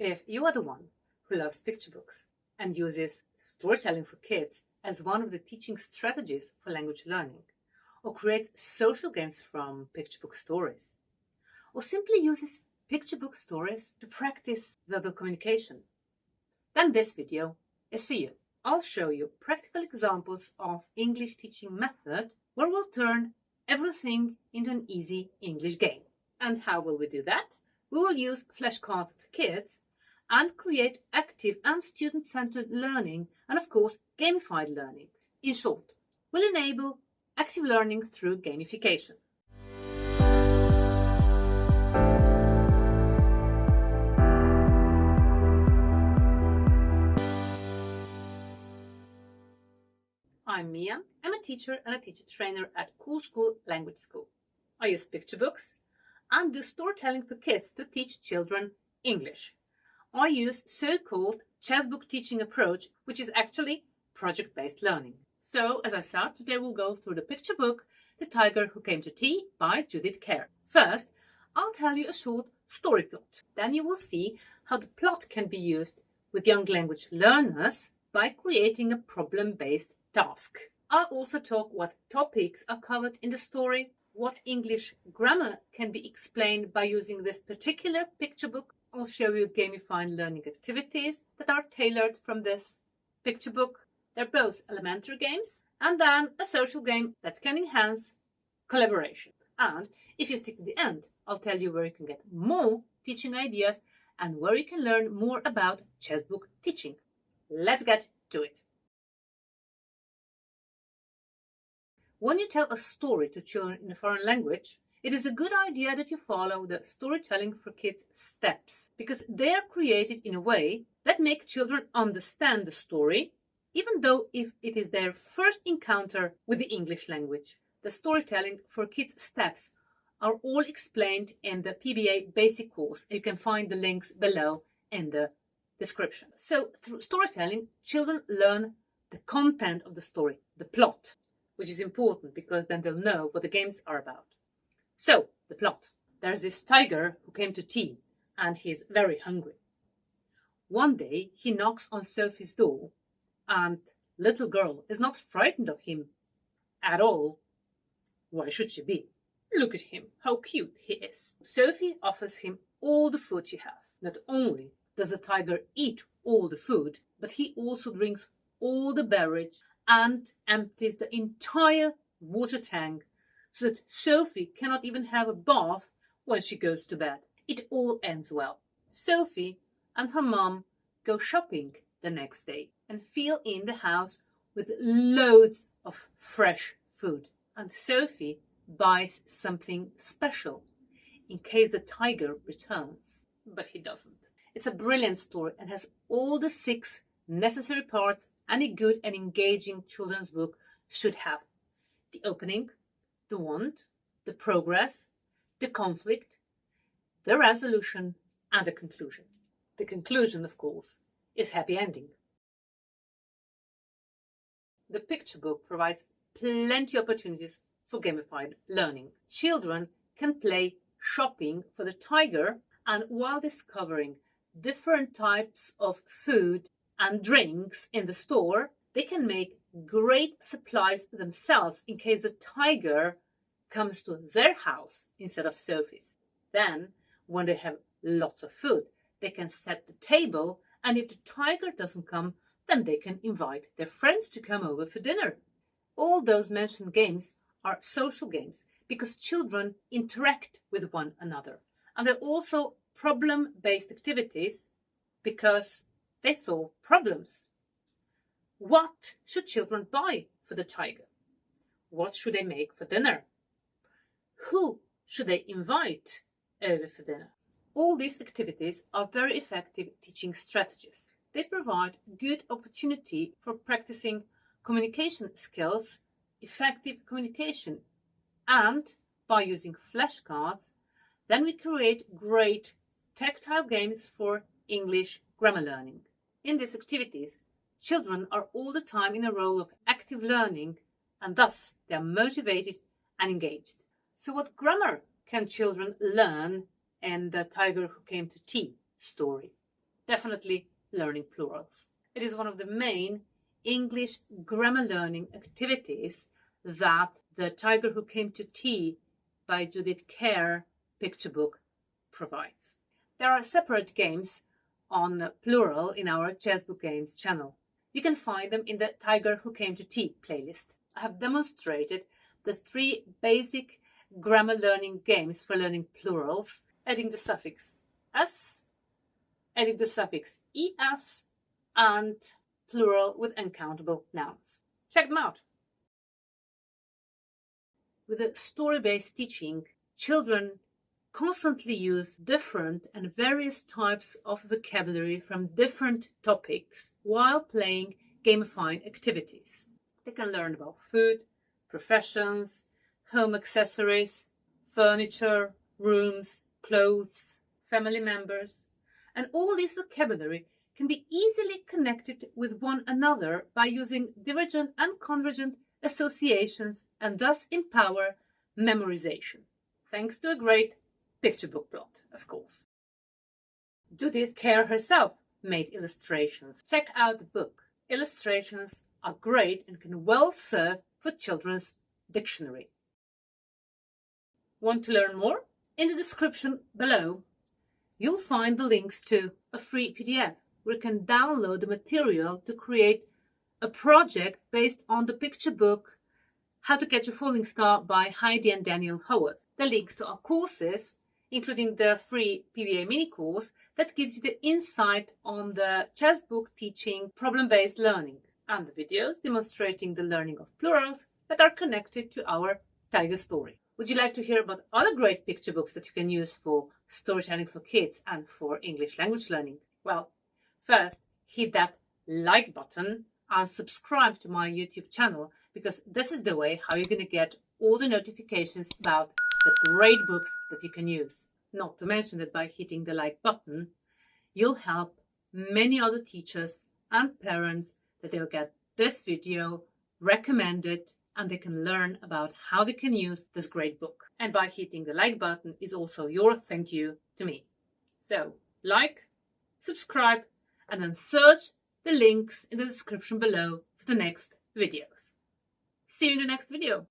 If you are the one who loves picture books and uses storytelling for kids as one of the teaching strategies for language learning, or creates social games from picture book stories, or simply uses picture book stories to practice verbal communication, then this video is for you. I'll show you practical examples of English teaching method where we'll turn everything into an easy English game. And how will we do that? We will use flashcards for kids and create active and student-centered learning and, of course, gamified learning. In short, we'll enable active learning through gamification. I'm Mia. I'm a teacher and a teacher trainer at Cool School Language School. I use picture books and do storytelling for kids to teach children English. I use so-called ChessBook teaching approach, which is actually project-based learning. So, as I said, today we'll go through the picture book, The Tiger Who Came to Tea by Judith Kerr. First, I'll tell you a short story plot. Then you will see how the plot can be used with young language learners by creating a problem-based task. I'll also talk what topics are covered in the story, what English grammar can be explained by using this particular picture book. I'll show you gamified learning activities that are tailored from this picture book. They're both elementary games and then a social game that can enhance collaboration. And if you stick to the end, I'll tell you where you can get more teaching ideas and where you can learn more about ChessBook teaching. Let's get to it. When you tell a story to children in a foreign language, it is a good idea that you follow the storytelling for kids steps, because they are created in a way that make children understand the story, even though if it is their first encounter with the English language. The storytelling for kids steps are all explained in the PBA basic course. You can find the links below in the description. So through storytelling, children learn the content of the story, the plot, which is important because then they'll know what the games are about. So, the plot. There's this tiger who came to tea and he's very hungry. One day he knocks on Sophie's door and little girl is not frightened of him at all. Why should she be? Look at him, how cute he is. Sophie offers him all the food she has. Not only does the tiger eat all the food, but he also drinks all the beverage and empties the entire water tank so that Sophie cannot even have a bath when she goes to bed. It all ends well. Sophie and her mom go shopping the next day and fill in the house with loads of fresh food. And Sophie buys something special in case the tiger returns. But he doesn't. It's a brilliant story and has all the 6 necessary parts any good and engaging children's book should have. The opening, the want, the progress, the conflict, the resolution, and the conclusion. The conclusion, of course, is happy ending. The picture book provides plenty of opportunities for gamified learning. Children can play shopping for the tiger, and while discovering different types of food and drinks in the store, they can make great supplies themselves in case the tiger comes to their house instead of Sophie's. Then, when they have lots of food, they can set the table, and if the tiger doesn't come, then they can invite their friends to come over for dinner. All those mentioned games are social games because children interact with one another. And they're also problem-based activities because they solve problems. What should children buy for the tiger? What should they make for dinner? Who should they invite over for dinner? All these activities are very effective teaching strategies. They provide good opportunity for practicing communication skills, effective communication, and by using flashcards, then we create great tactile games for English grammar learning. In these activities, children are all the time in a role of active learning, and thus they are motivated and engaged. So what grammar can children learn in The Tiger Who Came to Tea story? definitely learning plurals. It is one of the main English grammar learning activities that the Tiger Who Came to Tea by Judith Kerr picture book provides. There are separate games on plural in our ChessBook Games channel. You can find them in the Tiger Who Came to Tea playlist. I have demonstrated the 3 basic grammar learning games for learning plurals, adding the suffix s, adding the suffix es, and plural with uncountable nouns. Check them out. With a story-based teaching, children constantly use different and various types of vocabulary from different topics while playing gamifying activities. They can learn about food, professions, home accessories, furniture, rooms, clothes, family members, and all this vocabulary can be easily connected with one another by using divergent and convergent associations and thus empower memorization, thanks to a great picture book plot, of course. Judith Kerr herself made illustrations. Check out the book. Illustrations are great and can well serve for children's dictionary. Want to learn more? In the description below, you'll find the links to a free PDF where you can download the material to create a project based on the picture book How to Catch a Falling Star by Heidi and Daniel Howard. The links to our courses, including the free PBA mini course that gives you the insight on the ChessBook teaching problem-based learning, and the videos demonstrating the learning of plurals that are connected to our Tiger story. Would you like to hear about other great picture books that you can use for storytelling for kids and for English language learning? Well, first, hit that like button and subscribe to my YouTube channel, because this is the way how you're going to get all the notifications about the great books that you can use. Not to mention that by hitting the like button, you'll help many other teachers and parents that they'll get this video recommended and they can learn about how they can use this great book. And by hitting the like button is also your thank you to me. So like, subscribe, and then search the links in the description below for the next videos. See you in the next video.